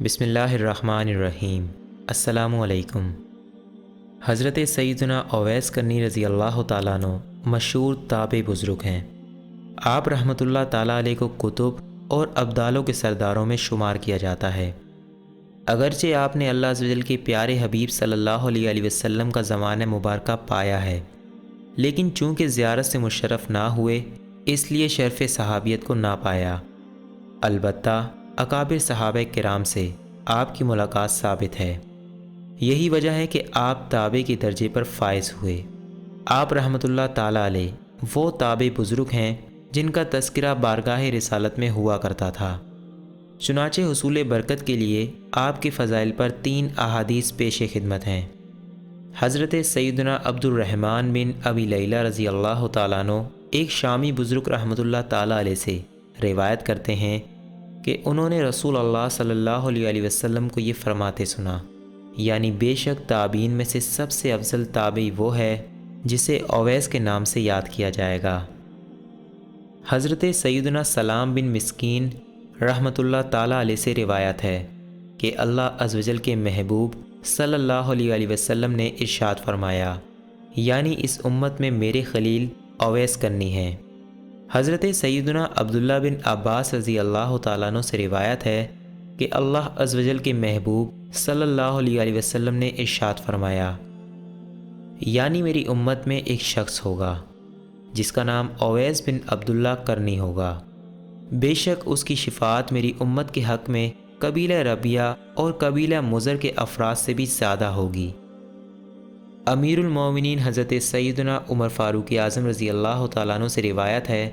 بسم اللہ الرحمن الرحیم۔ السلام علیکم۔ حضرت سیدنا اویس قرنی رضی اللہ تعالیٰ عنہ مشہور تابعی بزرگ ہیں۔ آپ رحمۃ اللہ تعالیٰ علیہ کو کتب اور ابدالوں کے سرداروں میں شمار کیا جاتا ہے۔ اگرچہ آپ نے اللہ عز و جل کے پیارے حبیب صلی اللہ علیہ وسلم کا زمانہ مبارکہ پایا ہے، لیکن چونکہ زیارت سے مشرف نہ ہوئے اس لیے شرف صحابیت کو نہ پایا۔ البتہ اکابر صحابہ کرام سے آپ کی ملاقات ثابت ہے۔ یہی وجہ ہے کہ آپ تابع کے درجے پر فائز ہوئے۔ آپ رحمۃ اللہ تعالیٰ علیہ وہ تابع بزرگ ہیں جن کا تذکرہ بارگاہ رسالت میں ہوا کرتا تھا۔ چنانچہ حصول برکت کے لیے آپ کے فضائل پر 3 احادیث پیش خدمت ہیں۔ حضرت سیدنا عبد الرحمن بن ابی لیلہ رضی اللہ تعالیٰ عنہ ایک شامی بزرگ رحمۃ اللہ تعالیٰ علیہ سے روایت کرتے ہیں کہ انہوں نے رسول اللہ صلی اللہ علیہ وسلم کو یہ فرماتے سنا، یعنی بے شک تابعین میں سے سب سے افضل تابعی وہ ہے جسے اویس کے نام سے یاد کیا جائے گا۔ حضرت سیدنا سلام بن مسکین رحمۃ اللہ تعالیٰ علیہ سے روایت ہے کہ اللہ عز و جل کے محبوب صلی اللہ علیہ وسلم نے ارشاد فرمایا، یعنی اس امت میں میرے خلیل اویس قرنی ہیں۔ حضرت سیدنا عبداللہ بن عباس رضی اللہ تعالیٰ عنہ سے روایت ہے کہ اللہ عز و جل کے محبوب صلی اللہ علیہ وسلم نے ارشاد فرمایا، یعنی میری امت میں ایک شخص ہوگا جس کا نام اویس بن عبداللہ قرنی ہوگا، بے شک اس کی شفاعت میری امت کے حق میں قبیلہ ربیہ اور قبیلہ مضر کے افراد سے بھی زیادہ ہوگی۔ امیر المومنین حضرت سیدنا عمر فاروق اعظم رضی اللہ تعالیٰ عنہ سے روایت ہے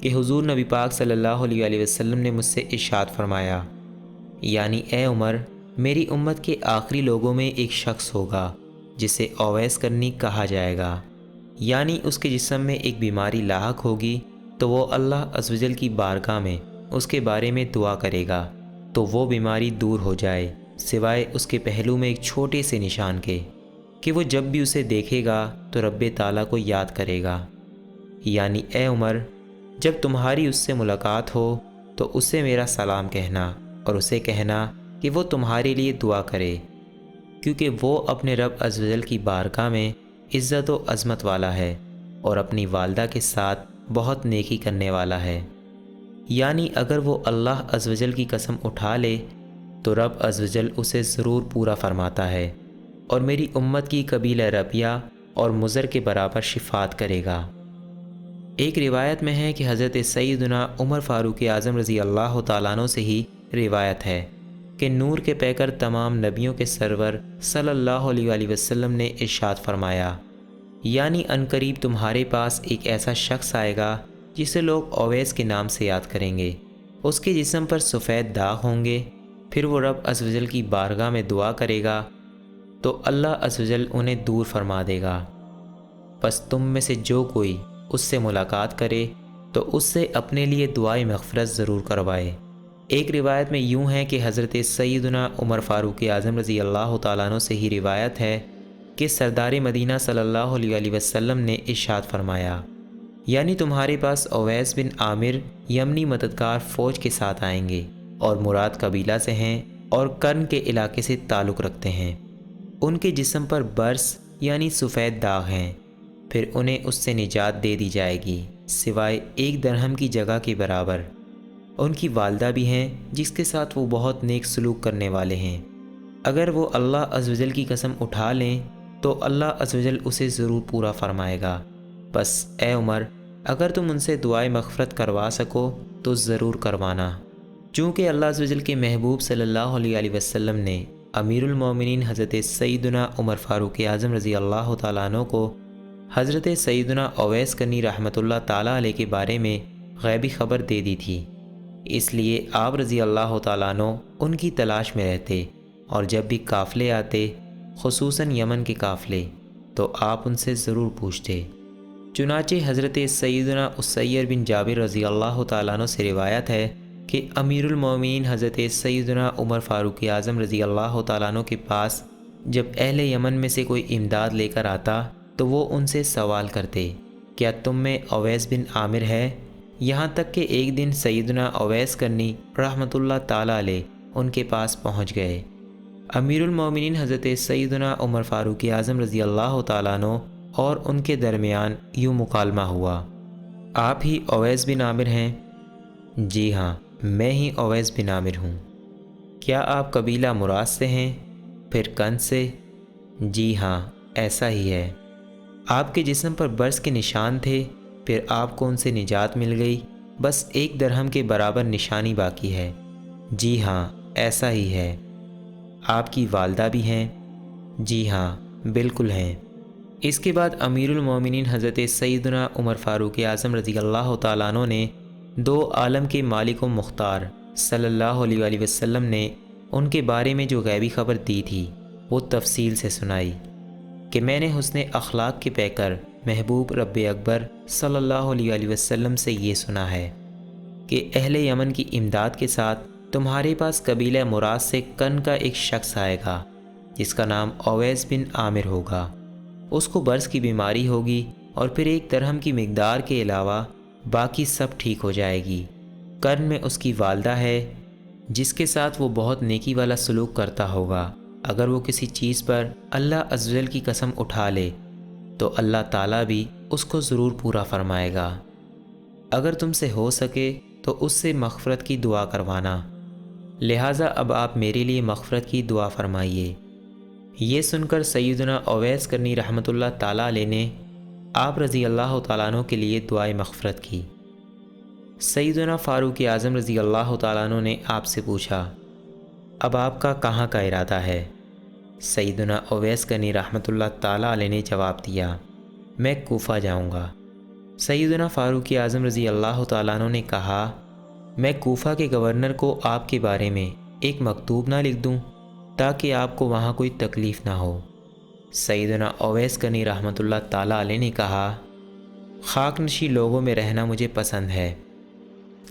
کہ حضور نبی پاک صلی اللہ علیہ وسلم نے مجھ سے ارشاد فرمایا، یعنی اے عمر، میری امت کے آخری لوگوں میں ایک شخص ہوگا جسے اویس قرنی کہا جائے گا، یعنی اس کے جسم میں ایک بیماری لاحق ہوگی تو وہ اللہ عز و جل کی بارگاہ میں اس کے بارے میں دعا کرے گا تو وہ بیماری دور ہو جائے، سوائے اس کے پہلو میں ایک چھوٹے سے نشان کے کہ وہ جب بھی اسے دیکھے گا تو رب تعالیٰ کو یاد کرے گا۔ یعنی اے عمر، جب تمہاری اس سے ملاقات ہو تو اسے میرا سلام کہنا اور اسے کہنا کہ وہ تمہارے لیے دعا کرے، کیونکہ وہ اپنے رب عز و جل کی بارگاہ میں عزت و عظمت والا ہے اور اپنی والدہ کے ساتھ بہت نیکی کرنے والا ہے۔ یعنی اگر وہ اللہ عز و جل کی قسم اٹھا لے تو رب عز و جل اسے ضرور پورا فرماتا ہے اور میری امت کی قبیلہ ربیہ اور مضر کے برابر شفاعت کرے گا۔ ایک روایت میں ہے کہ حضرت سیدنا عمر فاروق اعظم رضی اللہ تعالیٰ عنہ سے ہی روایت ہے کہ نور کے پیکر تمام نبیوں کے سرور صلی اللہ علیہ وسلم نے ارشاد فرمایا، یعنی عنقریب تمہارے پاس ایک ایسا شخص آئے گا جسے لوگ اویس کے نام سے یاد کریں گے، اس کے جسم پر سفید داغ ہوں گے، پھر وہ رب عز و جل کی بارگاہ میں دعا کرے گا تو اللہ عز و جل انہیں دور فرما دے گا۔ پس تم میں سے جو کوئی اس سے ملاقات کرے تو اس سے اپنے لیے دعائے مغفرت ضرور کروائے۔ ایک روایت میں یوں ہے کہ حضرت سیدنا عمر فاروق اعظم رضی اللہ تعالیٰ عنہ سے ہی روایت ہے کہ سردار مدینہ صلی اللہ علیہ وسلم نے ارشاد فرمایا، یعنی تمہارے پاس اویس بن عامر یمنی مددگار فوج کے ساتھ آئیں گے اور مراد قبیلہ سے ہیں اور قرن کے علاقے سے تعلق رکھتے ہیں، ان کے جسم پر برس یعنی سفید داغ ہیں، پھر انہیں اس سے نجات دے دی جائے گی سوائے 1 درہم کی جگہ کے برابر۔ ان کی والدہ بھی ہیں جس کے ساتھ وہ بہت نیک سلوک کرنے والے ہیں، اگر وہ اللہ عز و جل کی قسم اٹھا لیں تو اللہ عز و جل اسے ضرور پورا فرمائے گا۔ بس اے عمر، اگر تم ان سے دعائے مغفرت کروا سکو تو ضرور کروانا، چونکہ اللہ عز و جل کے محبوب صلی اللہ علیہ وسلم نے امیر المومنین حضرت سیدنا عمر فاروق اعظم رضی اللہ تعالیٰ عنہ کو حضرت سیدنا اویس قرنی رحمۃ اللہ تعالیٰ علیہ کے بارے میں غیبی خبر دے دی تھی، اس لیے آپ رضی اللہ تعالیٰ عنہ ان کی تلاش میں رہتے اور جب بھی قافلے آتے، خصوصاً یمن کے قافلے، تو آپ ان سے ضرور پوچھتے۔ چنانچہ حضرت سیدنا اسیر بن جابر رضی اللہ تعالیٰ عنہ سے روایت ہے کہ امیر المومنین حضرت سیدنا عمر فاروق اعظم رضی اللہ تعالیٰ عنہ کے پاس جب اہل یمن میں سے کوئی امداد لے کر آتا تو وہ ان سے سوال کرتے، کیا تم میں اویس بن عامر ہے؟ یہاں تک کہ ایک دن سیدنا اویس قرنی رحمۃ اللہ تعالیٰ علیہ ان کے پاس پہنچ گئے۔ امیر المومنین حضرت سیدنا عمر فاروق اعظم رضی اللہ تعالیٰ عنہ اور ان کے درمیان یوں مکالمہ ہوا، آپ ہی اویس بن عامر ہیں؟ جی ہاں، میں ہی اویس بن عامر ہوں۔ کیا آپ قبیلہ مراد سے ہیں؟ پھر کنز سے؟ جی ہاں، ایسا ہی ہے۔ آپ کے جسم پر برس کے نشان تھے، پھر آپ کو ان سے نجات مل گئی، بس 1 درہم کے برابر نشانی باقی ہے۔ جی ہاں، ایسا ہی ہے۔ آپ کی والدہ بھی ہیں؟ جی ہاں، بالکل ہیں۔ اس کے بعد امیر المومنین حضرت سیدنا عمر فاروق اعظم رضی اللہ تعالیٰ عنہ نے 2 عالم کے مالک و مختار صلی اللہ علیہ وآلہ وسلم نے ان کے بارے میں جو غیبی خبر دی تھی وہ تفصیل سے سنائی کہ میں نے حسن اخلاق کے پیکر محبوب رب اکبر صلی اللہ علیہ وآلہ وسلم سے یہ سنا ہے کہ اہل یمن کی امداد کے ساتھ تمہارے پاس قبیلہ مراد سے کن کا ایک شخص آئے گا جس کا نام اویس بن عامر ہوگا۔ اس کو برس کی بیماری ہوگی اور پھر 1 درہم کی مقدار کے علاوہ باقی سب ٹھیک ہو جائے گی۔ قرن میں اس کی والدہ ہے جس کے ساتھ وہ بہت نیکی والا سلوک کرتا ہوگا۔ اگر وہ کسی چیز پر اللہ عز و جل کی قسم اٹھا لے تو اللہ تعالیٰ بھی اس کو ضرور پورا فرمائے گا۔ اگر تم سے ہو سکے تو اس سے مغفرت کی دعا کروانا، لہٰذا اب آپ میرے لیے مغفرت کی دعا فرمائیے۔ یہ سن کر سیدنا اویس قرنی رحمۃ اللہ تعالیٰ علیہ نے آپ رضی اللہ تعالیٰ عنہ کے لیے دعائے مغفرت کی۔ سیدنا فاروق اعظم رضی اللہ تعالیٰ عنہ نے آپ سے پوچھا، اب آپ کا کہاں کا ارادہ ہے؟ سیدنا اویس قرنی رحمۃ اللہ تعالیٰ علیہ نے جواب دیا، میں کوفہ جاؤں گا۔ سیدنا فاروق اعظم رضی اللہ تعالیٰ عنہ نے کہا، میں کوفہ کے گورنر کو آپ کے بارے میں ایک مکتوب نہ لکھ دوں تاکہ آپ کو وہاں کوئی تکلیف نہ ہو؟ سیدنا اویس قرنی رحمۃ اللہ تعالیٰ علیہ نے کہا، خاک نشی لوگوں میں رہنا مجھے پسند ہے۔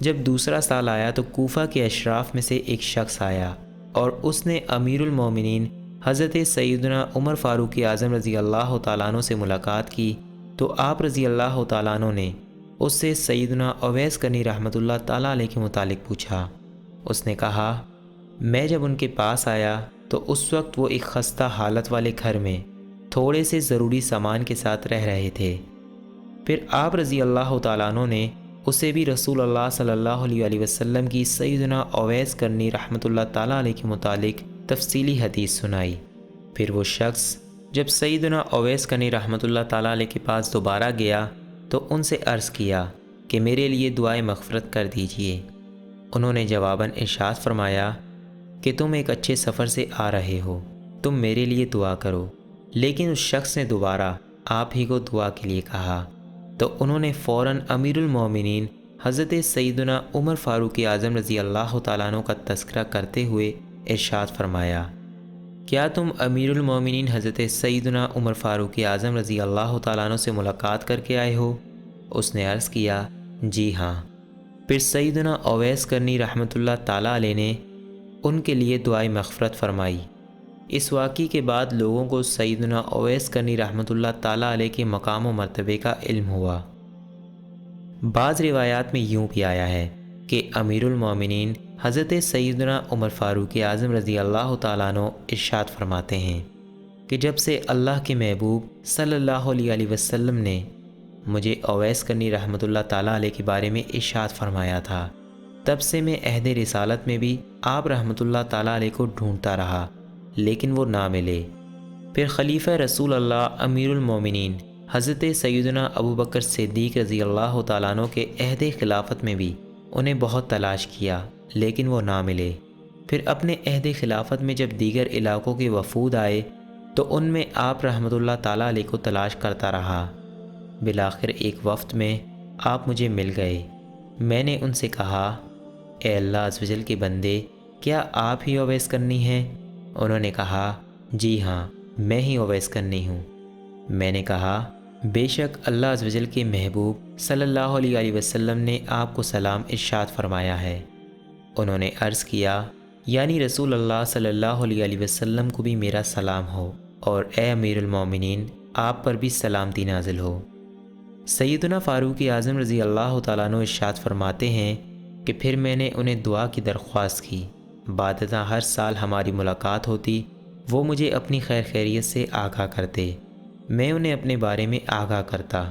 جب دوسرا سال آیا تو کوفہ کے اشراف میں سے ایک شخص آیا اور اس نے امیر المومنین حضرت سیدنا عمر فاروق اعظم رضی اللہ تعالیٰ عنہ سے ملاقات کی تو آپ رضی اللہ تعالیٰ عنہ نے اس سے سیدنا اویس قرنی رحمۃ اللہ تعالیٰ علیہ کے متعلق پوچھا۔ اس نے کہا، میں جب ان کے پاس آیا تو اس وقت وہ ایک خستہ حالت والے گھر میں تھوڑے سے ضروری سامان کے ساتھ رہ رہے تھے۔ پھر آپ رضی اللہ تعالیٰ عنہ نے اسے بھی رسول اللہ صلی اللہ علیہ وآلہ وسلم کی سیدنا اویس قرنی رحمۃ اللہ تعالیٰ علیہ کے متعلق تفصیلی حدیث سنائی۔ پھر وہ شخص جب سیدنا اویس قرنی رحمۃ اللہ تعالیٰ علیہ کے پاس دوبارہ گیا تو ان سے عرض کیا کہ میرے لیے دعائے مغفرت کر دیجئے۔ انہوں نے جواباً ارشاد فرمایا کہ تم ایک اچھے سفر سے آ رہے ہو، تم میرے لیے دعا کرو۔ لیکن اس شخص نے دوبارہ آپ ہی کو دعا کے لیے کہا تو انہوں نے فوراً امیر المومنین حضرت سیدنا عمر فاروق اعظم رضی اللہ تعالیٰ عنہ کا تذکرہ کرتے ہوئے ارشاد فرمایا، کیا تم امیر المومنین حضرت سیدنا عمر فاروق اعظم رضی اللہ تعالیٰ عنہ سے ملاقات کر کے آئے ہو؟ اس نے عرض کیا، جی ہاں۔ پھر سیدنا اویس قرنی رحمۃ اللہ تعالیٰ علیہ نے ان کے لیے دعائے مغفرت فرمائی۔ اس واقعے کے بعد لوگوں کو سیدنا اویس قرنی رحمۃ اللہ تعالیٰ علیہ کے مقام و مرتبے کا علم ہوا۔ بعض روایات میں یوں بھی آیا ہے کہ امیر المومنین حضرت سیدنا عمر فاروق اعظم رضی اللہ تعالیٰ عنہ ارشاد فرماتے ہیں کہ جب سے اللہ کے محبوب صلی اللہ علیہ وآلہ وسلم نے مجھے اویس قرنی رحمۃ اللہ تعالیٰ علیہ کے بارے میں ارشاد فرمایا تھا، تب سے میں عہد رسالت میں بھی آپ رحمۃ اللہ تعالیٰ علیہ کو ڈھونڈتا رہا لیکن وہ نہ ملے۔ پھر خلیفہ رسول اللہ امیر المومنین حضرت سیدنا ابو بکر صدیق رضی اللہ تعالیٰ عنہ کے عہد خلافت میں بھی انہیں بہت تلاش کیا لیکن وہ نہ ملے۔ پھر اپنے عہد خلافت میں جب دیگر علاقوں کے وفود آئے تو ان میں آپ رحمۃ اللہ تعالیٰ علیہ کو تلاش کرتا رہا۔ بالآخر ایک وفد میں آپ مجھے مل گئے۔ میں نے ان سے کہا، اے اللہ عز و جل کے بندے، کیا آپ ہی اویس قرنی ہیں؟ انہوں نے کہا، جی ہاں، میں ہی اویس قرنی ہوں۔ میں نے کہا، بے شک اللہ عز و جل کے محبوب صلی اللہ علیہ وآلہ وسلم نے آپ کو سلام ارشاد فرمایا ہے۔ انہوں نے عرض کیا، یعنی رسول اللہ صلی اللہ علیہ وآلہ وسلم کو بھی میرا سلام ہو، اور اے امیر المومنین آپ پر بھی سلامتی نازل ہو۔ سیدنا فاروق اعظم رضی اللہ تعالیٰ عنہ ارشاد فرماتے ہیں کہ پھر میں نے انہیں دعا کی درخواست کی بعدازاں ہر سال ہماری ملاقات ہوتی، وہ مجھے اپنی خیر خیریت سے آگاہ کرتے، میں انہیں اپنے بارے میں آگاہ کرتا۔